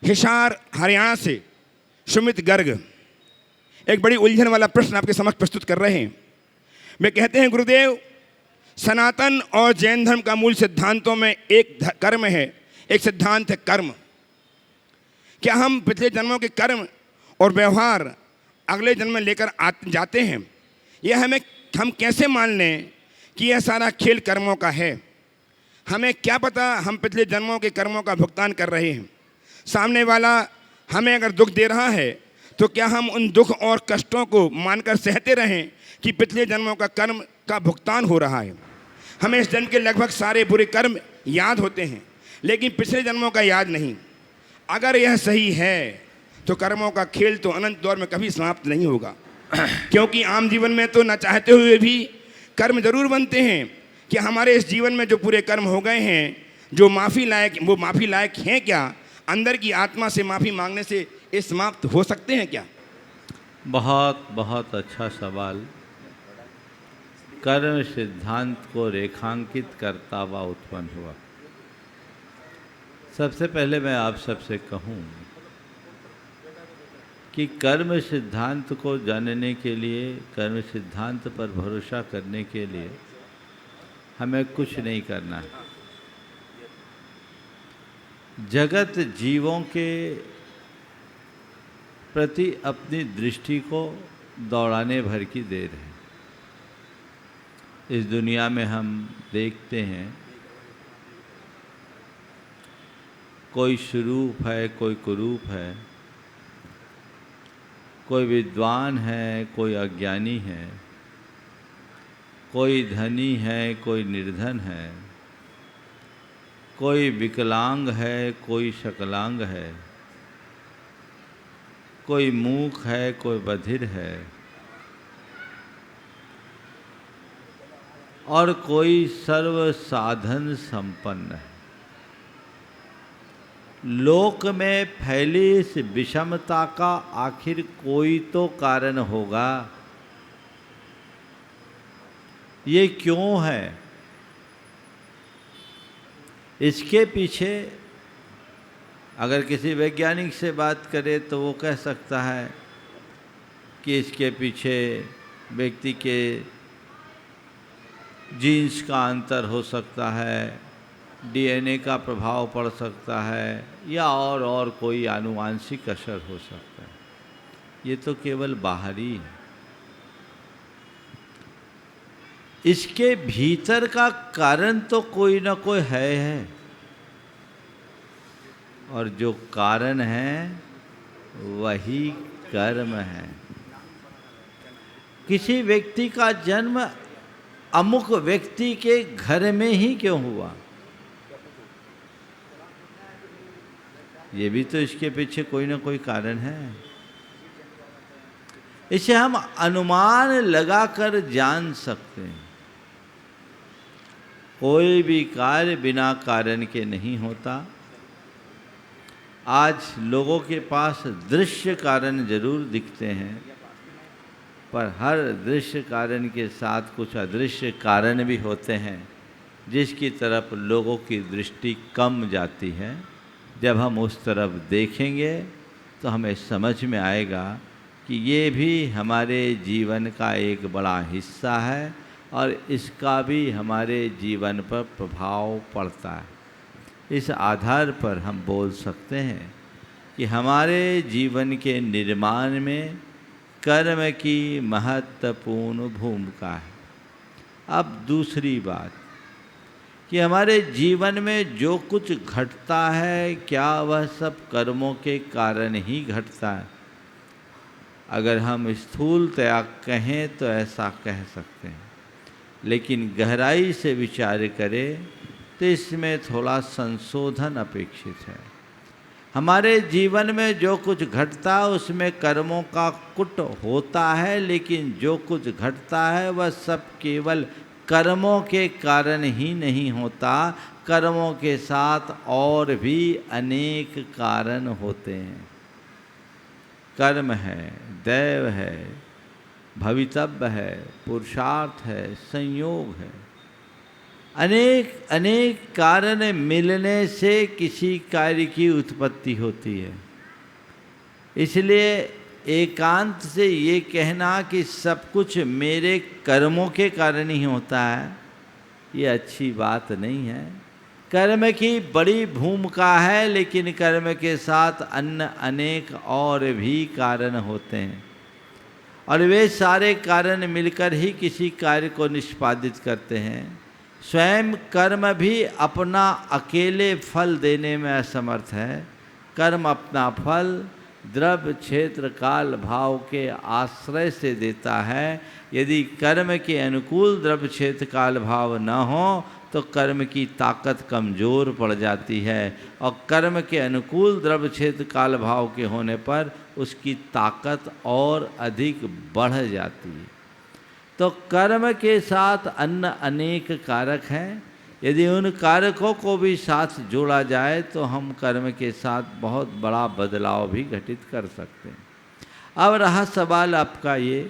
हिसार हरियाणा से सुमित गर्ग एक बड़ी उलझन वाला प्रश्न आपके समक्ष प्रस्तुत कर रहे हैं। वे कहते हैं, गुरुदेव, सनातन और जैन धर्म का मूल सिद्धांतों में एक कर्म है, एक सिद्धांत है कर्म। क्या हम पिछले जन्मों के कर्म और व्यवहार अगले जन्म में लेकर जाते हैं? यह हम कैसे मान लें कि यह सारा खेल कर्मों का है? हमें क्या पता हम पिछले जन्मों के कर्मों का भुगतान कर रहे हैं? सामने वाला हमें अगर दुख दे रहा है तो क्या हम उन दुख और कष्टों को मानकर सहते रहें कि पिछले जन्मों का कर्म का भुगतान हो रहा है? हमें इस जन्म के लगभग सारे बुरे कर्म याद होते हैं, लेकिन पिछले जन्मों का याद नहीं। अगर यह सही है तो कर्मों का खेल तो अनंत दौर में कभी समाप्त नहीं होगा, क्योंकि आम जीवन में तो न चाहते हुए भी कर्म जरूर बनते हैं। कि हमारे इस जीवन में जो पूरे कर्म हो गए हैं, जो माफ़ी लायक, वो माफ़ी लायक हैं क्या? अंदर की आत्मा से माफ़ी मांगने से ये समाप्त हो सकते हैं क्या? बहुत बहुत अच्छा सवाल। कर्म सिद्धांत को रेखांकित करता हुआ उत्पन्न हुआ। सबसे पहले मैं आप सबसे कहूँ कि कर्म सिद्धांत को जानने के लिए, कर्म सिद्धांत पर भरोसा करने के लिए हमें कुछ नहीं करना है। जगत जीवों के प्रति अपनी दृष्टि को दौड़ाने भर की देर है। इस दुनिया में हम देखते हैं, कोई सुरूप है, कोई कुरूप है, कोई विद्वान है, कोई अज्ञानी है, कोई धनी है, कोई निर्धन है, कोई विकलांग है, कोई शकलांग है, कोई मूक है, कोई बधिर है, और कोई सर्व साधन संपन्न है। लोक में फैली इस विषमता का आखिर कोई तो कारण होगा। ये क्यों है? इसके पीछे अगर किसी वैज्ञानिक से बात करें तो वो कह सकता है कि इसके पीछे व्यक्ति के जीन्स का अंतर हो सकता है, डीएनए का प्रभाव पड़ सकता है, या और कोई आनुवांशिक असर हो सकता है। ये तो केवल बाहरी है। इसके भीतर का कारण तो कोई ना कोई है, और जो कारण है वही कर्म है। किसी व्यक्ति का जन्म अमुक व्यक्ति के घर में ही क्यों हुआ? ये भी तो इसके पीछे कोई ना कोई कारण है। इसे हम अनुमान लगाकर जान सकते हैं। कोई भी कार्य बिना कारण के नहीं होता। आज लोगों के पास दृश्य कारण जरूर दिखते हैं, पर हर दृश्य कारण के साथ कुछ अदृश्य कारण भी होते हैं, जिसकी तरफ लोगों की दृष्टि कम जाती है। जब हम उस तरफ देखेंगे तो हमें समझ में आएगा कि ये भी हमारे जीवन का एक बड़ा हिस्सा है, और इसका भी हमारे जीवन पर प्रभाव पड़ता है। इस आधार पर हम बोल सकते हैं कि हमारे जीवन के निर्माण में कर्म की महत्वपूर्ण भूमिका है। अब दूसरी बात कि हमारे जीवन में जो कुछ घटता है, क्या वह सब कर्मों के कारण ही घटता है? अगर हम स्थूलतया कहें तो ऐसा कह सकते हैं, लेकिन गहराई से विचार करें तो इसमें थोड़ा संशोधन अपेक्षित है। हमारे जीवन में जो कुछ घटता है उसमें कर्मों का कुट होता है, लेकिन जो कुछ घटता है वह सब केवल कर्मों के कारण ही नहीं होता। कर्मों के साथ और भी अनेक कारण होते हैं। कर्म है, दैव है, भवितव्य है, पुरुषार्थ है, संयोग है। अनेक अनेक कारण मिलने से किसी कार्य की उत्पत्ति होती है। इसलिए एकांत से ये कहना कि सब कुछ मेरे कर्मों के कारण ही होता है, ये अच्छी बात नहीं है। कर्म की बड़ी भूमिका है, लेकिन कर्म के साथ अन्य अनेक और भी कारण होते हैं, और वे सारे कारण मिलकर ही किसी कार्य को निष्पादित करते हैं। स्वयं कर्म भी अपना अकेले फल देने में असमर्थ है। कर्म अपना फल द्रव्य क्षेत्र काल भाव के आश्रय से देता है। यदि कर्म के अनुकूल द्रव्य क्षेत्र काल भाव न हो तो कर्म की ताकत कमज़ोर पड़ जाती है, और कर्म के अनुकूल द्रव्य क्षेत्र काल भाव के होने पर उसकी ताकत और अधिक बढ़ जाती है। तो कर्म के साथ अन्य अनेक कारक हैं। यदि उन कारकों को भी साथ जोड़ा जाए तो हम कर्म के साथ बहुत बड़ा बदलाव भी घटित कर सकते हैं। अब रहा सवाल आपका ये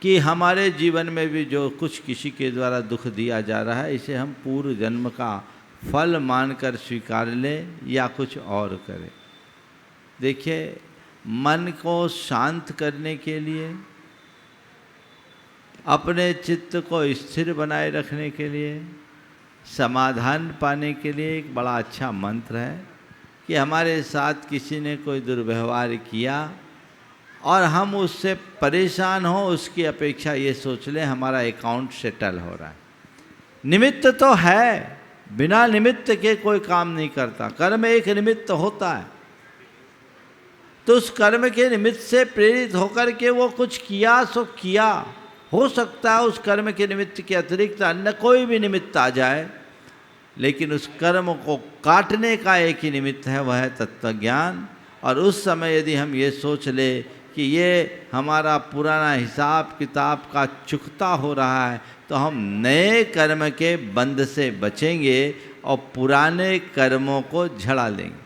कि हमारे जीवन में भी जो कुछ किसी के द्वारा दुख दिया जा रहा है, इसे हम पूर्व जन्म का फल मानकर स्वीकार लें या कुछ और करें। देखिए, मन को शांत करने के लिए, अपने चित्त को स्थिर बनाए रखने के लिए, समाधान पाने के लिए एक बड़ा अच्छा मंत्र है कि हमारे साथ किसी ने कोई दुर्व्यवहार किया और हम उससे परेशान हो, उसकी अपेक्षा ये सोच लें हमारा अकाउंट सेटल हो रहा है। निमित्त तो है, बिना निमित्त के कोई काम नहीं करता। कर्म एक निमित्त होता है, तो उस कर्म के निमित्त से प्रेरित होकर के वो कुछ किया सो किया। हो सकता है उस कर्म के निमित्त के अतिरिक्त अन्य कोई भी निमित्त आ जाए, लेकिन उस कर्म को काटने का एक ही निमित्त है, वह है तत्वज्ञान। और उस समय यदि हम ये सोच ले कि ये हमारा पुराना हिसाब किताब का चुकता हो रहा है, तो हम नए कर्म के बंध से बचेंगे और पुराने कर्मों को झड़ा लेंगे।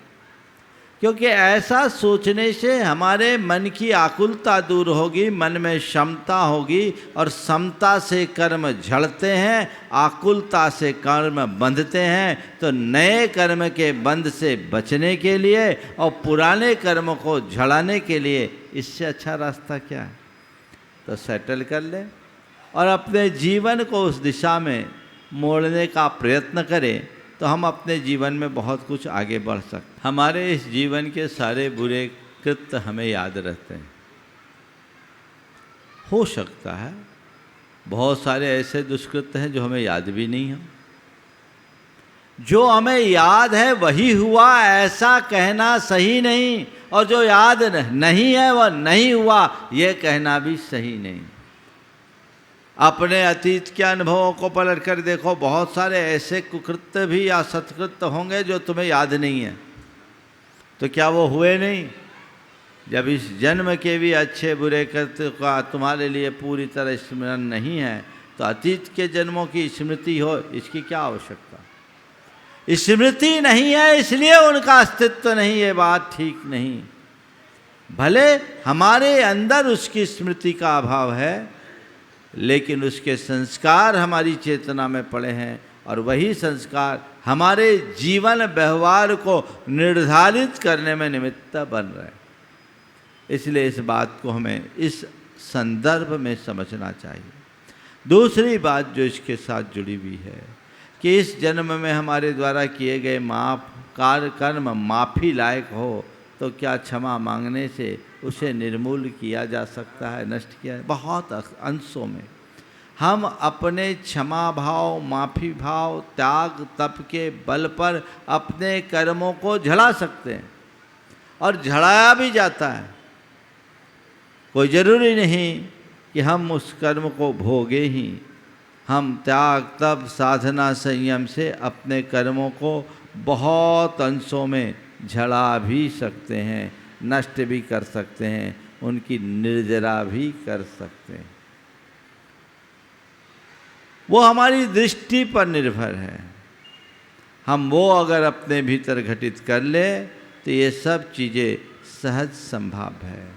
क्योंकि ऐसा सोचने से हमारे मन की आकुलता दूर होगी, मन में क्षमता होगी, और समता से कर्म झड़ते हैं, आकुलता से कर्म बंधते हैं। तो नए कर्म के बंध से बचने के लिए और पुराने कर्म को झड़ाने के लिए इससे अच्छा रास्ता क्या है? तो सेटल कर ले और अपने जीवन को उस दिशा में मोड़ने का प्रयत्न करें, तो हम अपने जीवन में बहुत कुछ आगे बढ़ सकते हैं। हमारे इस जीवन के सारे बुरे कृत्य हमें याद रहते हैं। हो सकता है बहुत सारे ऐसे दुष्कृत्य हैं जो हमें याद भी नहीं हैं। जो हमें याद है वही हुआ, ऐसा कहना सही नहीं, और जो याद नहीं है वह नहीं हुआ, यह कहना भी सही नहीं। अपने अतीत के अनुभवों को पलट कर देखो, बहुत सारे ऐसे कुकृत्य भी या सत्कृत्य होंगे जो तुम्हें याद नहीं है। तो क्या वो हुए नहीं? जब इस जन्म के भी अच्छे बुरे कृत्य का तुम्हारे लिए पूरी तरह स्मरण नहीं है, तो अतीत के जन्मों की स्मृति हो, इसकी क्या आवश्यकता? स्मृति नहीं है इसलिए उनका अस्तित्व नहीं, ये बात ठीक नहीं। भले हमारे अंदर उसकी स्मृति का अभाव है, लेकिन उसके संस्कार हमारी चेतना में पड़े हैं, और वही संस्कार हमारे जीवन व्यवहार को निर्धारित करने में निमित्त बन रहे हैं। इसलिए इस बात को हमें इस संदर्भ में समझना चाहिए। दूसरी बात जो इसके साथ जुड़ी हुई है कि इस जन्म में हमारे द्वारा किए गए कर्म माफ़ी लायक हो, तो क्या क्षमा मांगने से उसे निर्मूल किया जा सकता है, नष्ट किया? बहुत अंशों में हम अपने क्षमा भाव, माफ़ी भाव, त्याग तप के बल पर अपने कर्मों को झड़ा सकते हैं, और झड़ाया भी जाता है। कोई ज़रूरी नहीं कि हम उस कर्म को भोगे ही। हम त्याग तप साधना संयम से अपने कर्मों को बहुत अंशों में झड़ा भी सकते हैं, नष्ट भी कर सकते हैं, उनकी निर्जरा भी कर सकते हैं। वो हमारी दृष्टि पर निर्भर है। हम वो अगर अपने भीतर घटित कर ले तो ये सब चीज़ें सहज संभव है।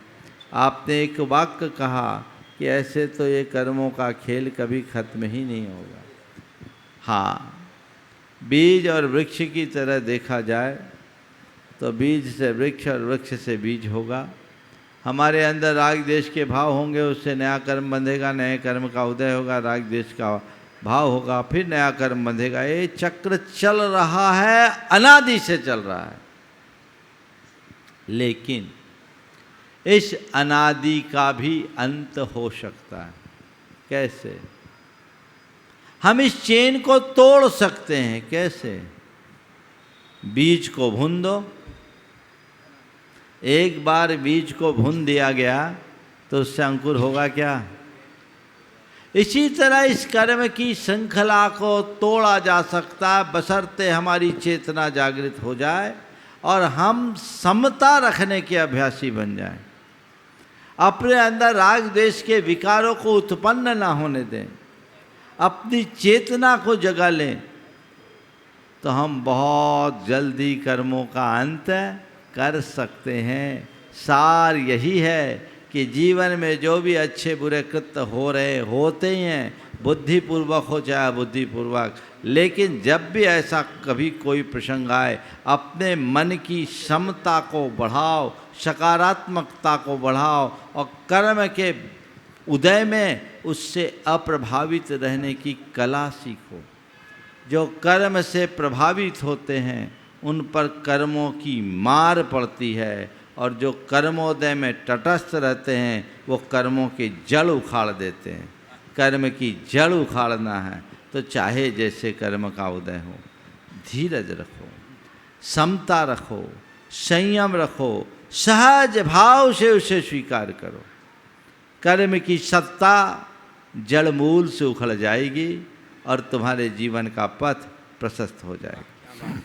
आपने एक वाक्य कहा कि ऐसे तो ये कर्मों का खेल कभी खत्म ही नहीं होगा। हाँ, बीज और वृक्ष की तरह देखा जाए तो बीज से वृक्ष और वृक्ष से बीज होगा। हमारे अंदर राग द्वेष के भाव होंगे, उससे नया कर्म बंधेगा, नए कर्म का उदय होगा, राग द्वेष का भाव होगा, फिर नया कर्म बंधेगा। ये चक्र चल रहा है, अनादि से चल रहा है। लेकिन इस अनादि का भी अंत हो सकता है। कैसे? हम इस चेन को तोड़ सकते हैं। कैसे? बीज को भून दो। एक बार बीज को भून दिया गया तो उससे अंकुर होगा क्या? इसी तरह इस कर्म की श्रृंखला को तोड़ा जा सकता है, बशर्ते हमारी चेतना जागृत हो जाए और हम समता रखने के अभ्यासी बन जाएं। अपने अंदर राग द्वेष के विकारों को उत्पन्न ना होने दें, अपनी चेतना को जगा लें, तो हम बहुत जल्दी कर्मों का अंत कर सकते हैं। सार यही है कि जीवन में जो भी अच्छे बुरे कृत्य हो रहे होते ही हैं, बुद्धिपूर्वक हो चाहे बुद्धिपूर्वक, लेकिन जब भी ऐसा कभी कोई प्रसंग आए, अपने मन की क्षमता को बढ़ाओ, सकारात्मकता को बढ़ाओ और कर्म के उदय में उससे अप्रभावित रहने की कला सीखो। जो कर्म से प्रभावित होते हैं उन पर कर्मों की मार पड़ती है, और जो कर्मोदय में तटस्थ रहते हैं वो कर्मों की जड़ उखाड़ देते हैं। कर्म की जड़ उखाड़ना है तो चाहे जैसे कर्म का उदय हो, धीरज रखो, समता रखो, संयम रखो, सहज भाव से उसे स्वीकार करो। कर्म की सत्ता जड़ मूल से उखड़ जाएगी और तुम्हारे जीवन का पथ प्रशस्त हो जाएगा।